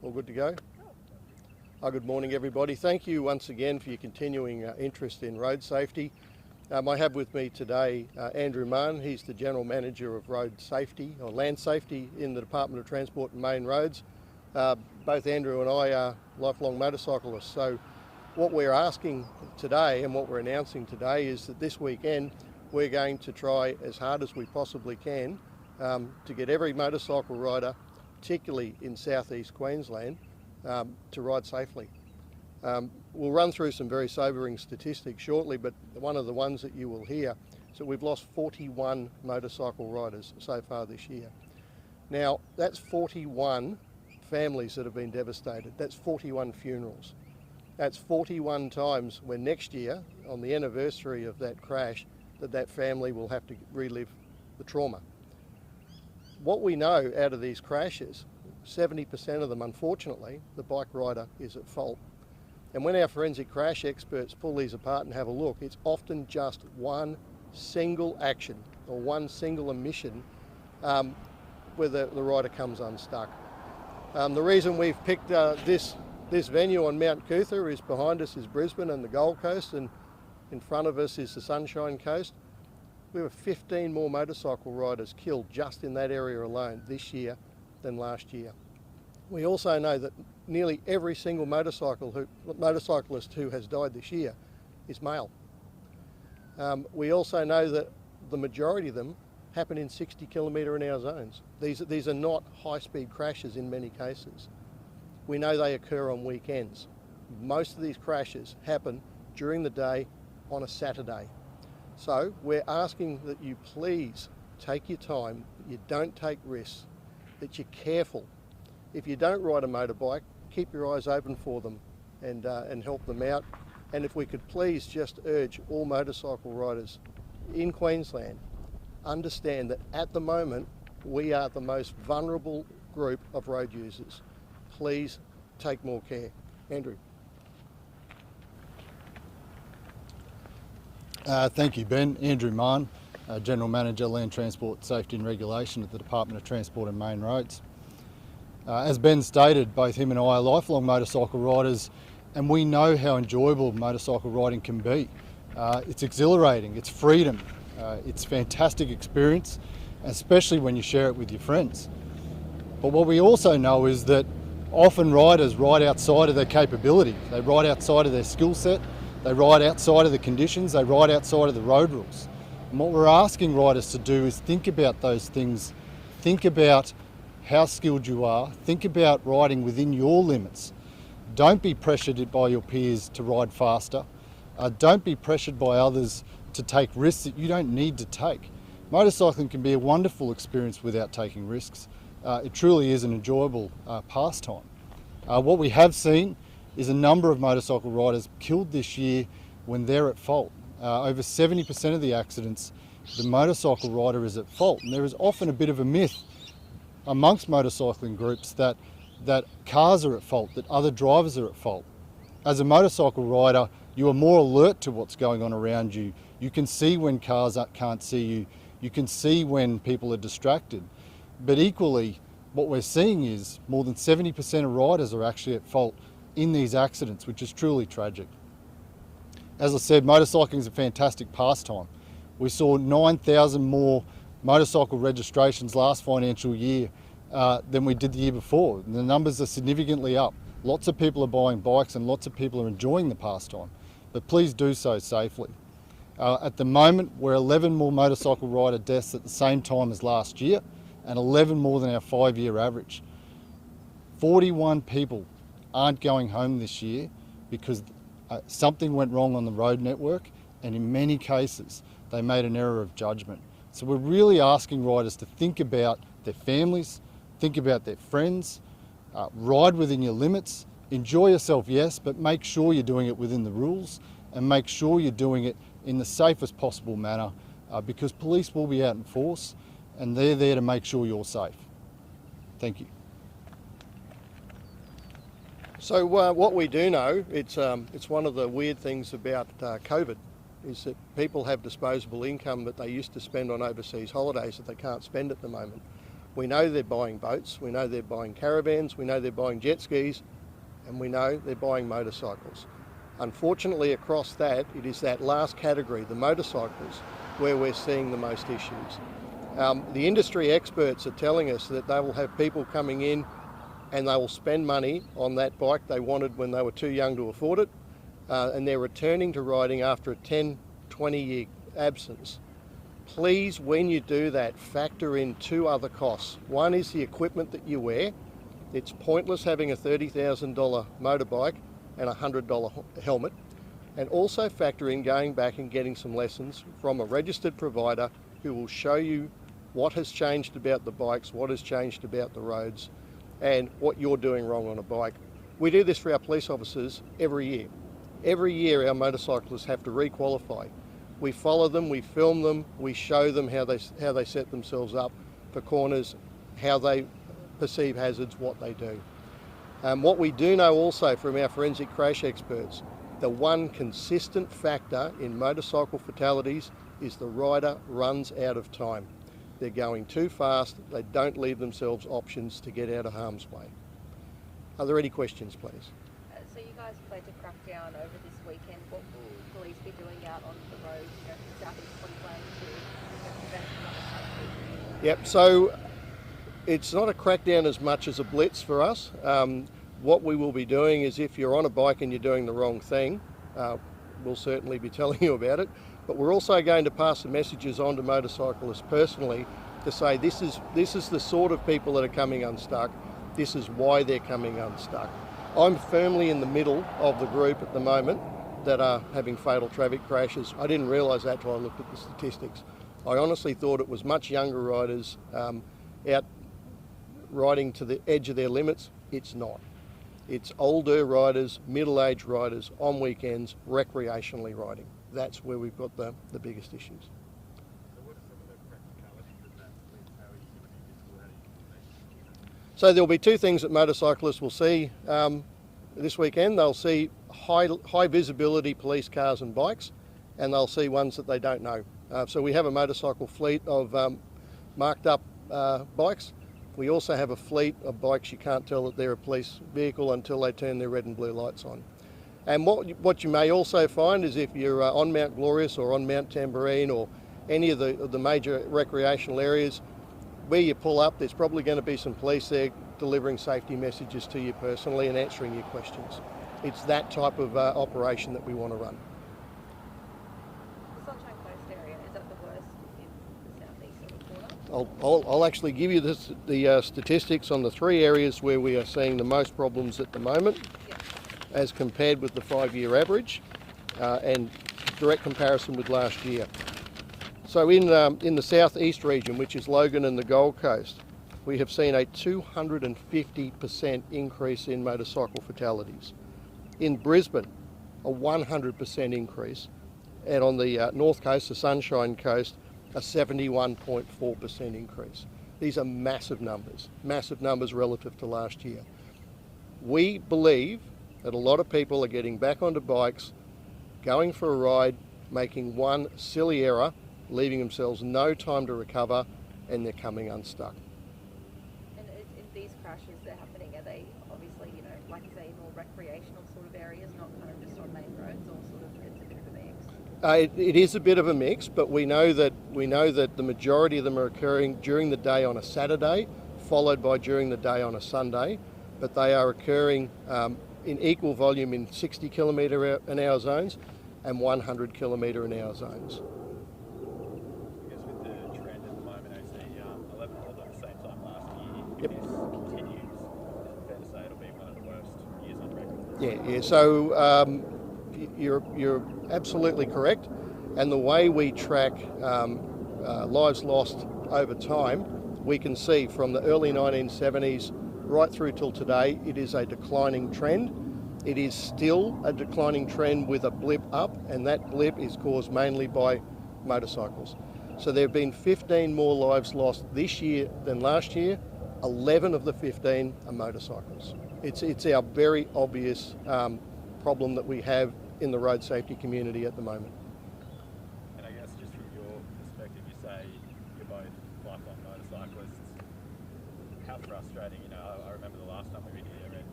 All good to go? Good morning everybody. Thank you once again for your continuing interest in road safety. I have with me today Andrew Mann. He's the General Manager of Road Safety or Land Safety in the Department of Transport and Main Roads. Both Andrew and I are lifelong motorcyclists. So what we're asking today and what we're announcing today is that this weekend we're going to try as hard as we possibly can to get every motorcycle rider, particularly in southeast Queensland, to ride safely. We'll run through some very sobering statistics shortly, but one of the ones that you will hear is that we've lost 41 motorcycle riders so far this year. Now, that's 41 families that have been devastated. That's 41 funerals. That's 41 times when next year, on the anniversary of that crash, that family will have to relive the trauma. What we know out of these crashes, 70% of them, unfortunately, the bike rider is at fault. And when our forensic crash experts pull these apart and have a look, it's often just one single action or one single omission where the rider comes unstuck. The reason we've picked this venue on Mount Cootha is behind us is Brisbane and the Gold Coast, and in front of us is the Sunshine Coast. We have 15 more motorcycle riders killed just in that area alone this year than last year. We also know that nearly every single motorcyclist who has died this year is male. We also know that the majority of them happen in 60 km/h zones. These are not high-speed crashes in many cases. We know they occur on weekends. Most of these crashes happen during the day on a Saturday. So we're asking that you please take your time, that you don't take risks, that you're careful. If you don't ride a motorbike, keep your eyes open for them and help them out. And if we could please just urge all motorcycle riders in Queensland, understand that at the moment we are the most vulnerable group of road users. Please take more care. Andrew. Thank you, Ben. Andrew Mann, General Manager, Land Transport, Safety and Regulation at the Department of Transport and Main Roads. As Ben stated, both him and I are lifelong motorcycle riders, and we know how enjoyable motorcycle riding can be. It's exhilarating, it's freedom, it's a fantastic experience, especially when you share it with your friends. But what we also know is that often riders ride outside of their capability. They ride outside of their skill set, they ride outside of the conditions, they ride outside of the road rules. And what we're asking riders to do is think about those things, think about how skilled you are, think about riding within your limits. Don't be pressured by your peers to ride faster. Don't be pressured by others to take risks that you don't need to take. Motorcycling can be a wonderful experience without taking risks. It truly is an enjoyable pastime. What we have seen is a number of motorcycle riders killed this year when they're at fault. Over 70% of the accidents, the motorcycle rider is at fault. And there is often a bit of a myth amongst motorcycling groups that cars are at fault, that other drivers are at fault. As a motorcycle rider, you are more alert to what's going on around you. You can see when cars can't see you. You can see when people are distracted. But equally, what we're seeing is more than 70% of riders are actually at fault in these accidents, which is truly tragic. As I said, motorcycling is a fantastic pastime. We saw 9,000 more motorcycle registrations last financial year than we did the year before. And the numbers are significantly up. Lots of people are buying bikes and lots of people are enjoying the pastime, but please do so safely. At the moment, we're 11 more motorcycle rider deaths at the same time as last year and 11 more than our 5-year average. 41 people aren't going home this year because something went wrong on the road network, and in many cases they made an error of judgment. So we're really asking riders to think about their families, think about their friends, ride within your limits, enjoy yourself, yes, but make sure you're doing it within the rules and make sure you're doing it in the safest possible manner because police will be out in force and they're there to make sure you're safe. Thank you. So what we do know, it's one of the weird things about COVID, is that people have disposable income that they used to spend on overseas holidays that they can't spend at the moment. We know they're buying boats, we know they're buying caravans, we know they're buying jet skis, and we know they're buying motorcycles. Unfortunately, across that, it is that last category, the motorcycles, where we're seeing the most issues. The industry experts are telling us that they will have people coming in and they will spend money on that bike they wanted when they were too young to afford it, and they're returning to riding after a 10, 20-year absence. Please, when you do that, factor in two other costs. One is the equipment that you wear. It's pointless having a $30,000 motorbike and a $100 helmet. And also factor in going back and getting some lessons from a registered provider who will show you what has changed about the bikes, what has changed about the roads, and what you're doing wrong on a bike. We do this for our police officers every year. Every year our motorcyclists have to re-qualify. We follow them, we film them, we show them how they set themselves up for corners, how they perceive hazards, what they do. What we do know also from our forensic crash experts, the one consistent factor in motorcycle fatalities is the rider runs out of time. They're going too fast, they don't leave themselves options to get out of harm's way. Are there any questions, please? So you guys plan to crack down over this weekend. What will police be doing out on the road, in South East Queensland to prevent another safety? Yep, so it's not a crackdown as much as a blitz for us. What we will be doing is if you're on a bike and you're doing the wrong thing, we'll certainly be telling you about it. But we're also going to pass the messages on to motorcyclists personally to say this is the sort of people that are coming unstuck. This is why they're coming unstuck. I'm firmly in the middle of the group at the moment that are having fatal traffic crashes. I didn't realise that till I looked at the statistics. I honestly thought it was much younger riders out riding to the edge of their limits. It's not. It's older riders, middle-aged riders, on weekends, recreationally riding. That's where we've got the biggest issues. So what are some of the practicalities of that? How are you going to be visible? How do you communicate? So there'll be two things that motorcyclists will see this weekend. They'll see high visibility police cars and bikes, and they'll see ones that they don't know. So we have a motorcycle fleet of marked up bikes. We also have a fleet of bikes you can't tell that they're a police vehicle until they turn their red and blue lights on. And what you may also find is if you're on Mount Glorious or on Mount Tambourine or any of the major recreational areas, where you pull up, there's probably going to be some police there delivering safety messages to you personally and answering your questions. It's that type of operation that we want to run. The Sunshine Coast area, is that the worst in the southeast of the corner? I'll actually give you the statistics on the three areas where we are seeing the most problems at the moment, as compared with the 5-year average and direct comparison with last year. So in the southeast region, which is Logan and the Gold Coast, we have seen a 250% increase in motorcycle fatalities. In Brisbane, a 100% increase, and on the north coast, the Sunshine Coast, a 71.4% increase. These are massive numbers relative to last year. We believe that a lot of people are getting back onto bikes, going for a ride, making one silly error, leaving themselves no time to recover, and they're coming unstuck. And in these crashes that are happening, are they obviously, like you say, more recreational sort of areas, not kind of just on main roads, or sort of it's a bit of a mix? It is a bit of a mix, but we know that the majority of them are occurring during the day on a Saturday, followed by during the day on a Sunday, but they are occurring in equal volume in 60 km/h zones and 100 km/h zones. I guess with the trend at the moment, I see 11 more than the same time last year. Yep. If this continues, is it fair to say it'll be one of the worst years on record? Yeah. So you're absolutely correct. And the way we track lives lost over time, we can see from the early 1970s right through till today, it is a declining trend. It is still a declining trend with a blip up, and that blip is caused mainly by motorcycles. So there have been 15 more lives lost this year than last year. 11 of the 15 are motorcycles. It's our very obvious problem that we have in the road safety community at the moment. And I guess just from your perspective, you say you're both lifelong motorcyclists. frustrating. You know, I remember the last time we were here and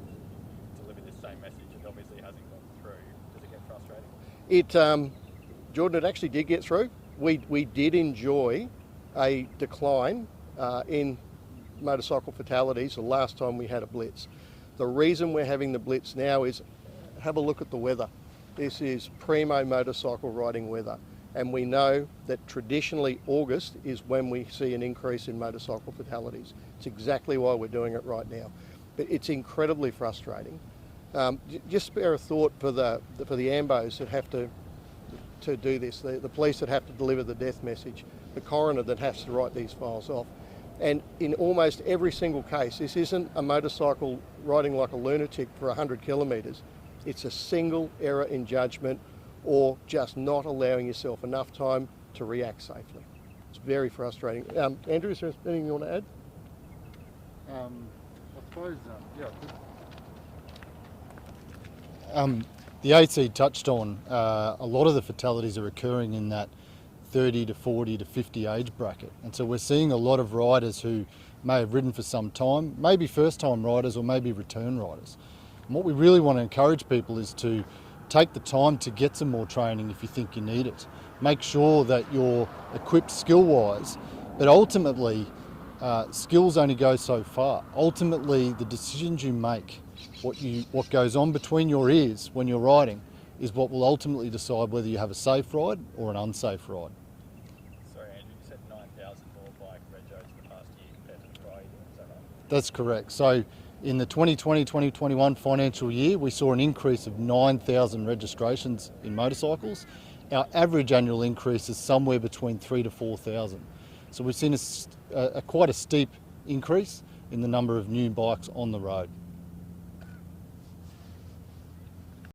delivered this same message. It obviously hasn't gone through. Does it get frustrating? Jordan, it actually did get through. We did enjoy a decline in motorcycle fatalities the last time we had a blitz. The reason we're having the blitz now is, have a look at the weather. This is primo motorcycle riding weather, and we know that traditionally August is when we see an increase in motorcycle fatalities. It's exactly why we're doing it right now. But it's incredibly frustrating. Just spare a thought for the ambos that have to do this, the police that have to deliver the death message, the coroner that has to write these files off. And in almost every single case, this isn't a motorcycle riding like a lunatic for 100 kilometres. It's a single error in judgment or just not allowing yourself enough time to react safely. It's very frustrating. Andrew, is there anything you want to add? I suppose, the AC touched on a lot of the fatalities are occurring in that 30 to 40 to 50 age bracket, and so we're seeing a lot of riders who may have ridden for some time, maybe first time riders or maybe return riders. And what we really want to encourage people is to take the time to get some more training if you think you need it. Make sure that you're equipped skill wise, but ultimately skills only go so far. Ultimately the decisions you make, what goes on between your ears when you're riding, is what will ultimately decide whether you have a safe ride or an unsafe ride. Sorry, Andrew, you said 9,000 more bike regos in the past year compared to the prior year, is that right? That's correct. So in the 2020-2021 financial year, we saw an increase of 9,000 registrations in motorcycles. Our average annual increase is somewhere between 3,000 to 4,000. So we've seen quite a steep increase in the number of new bikes on the road.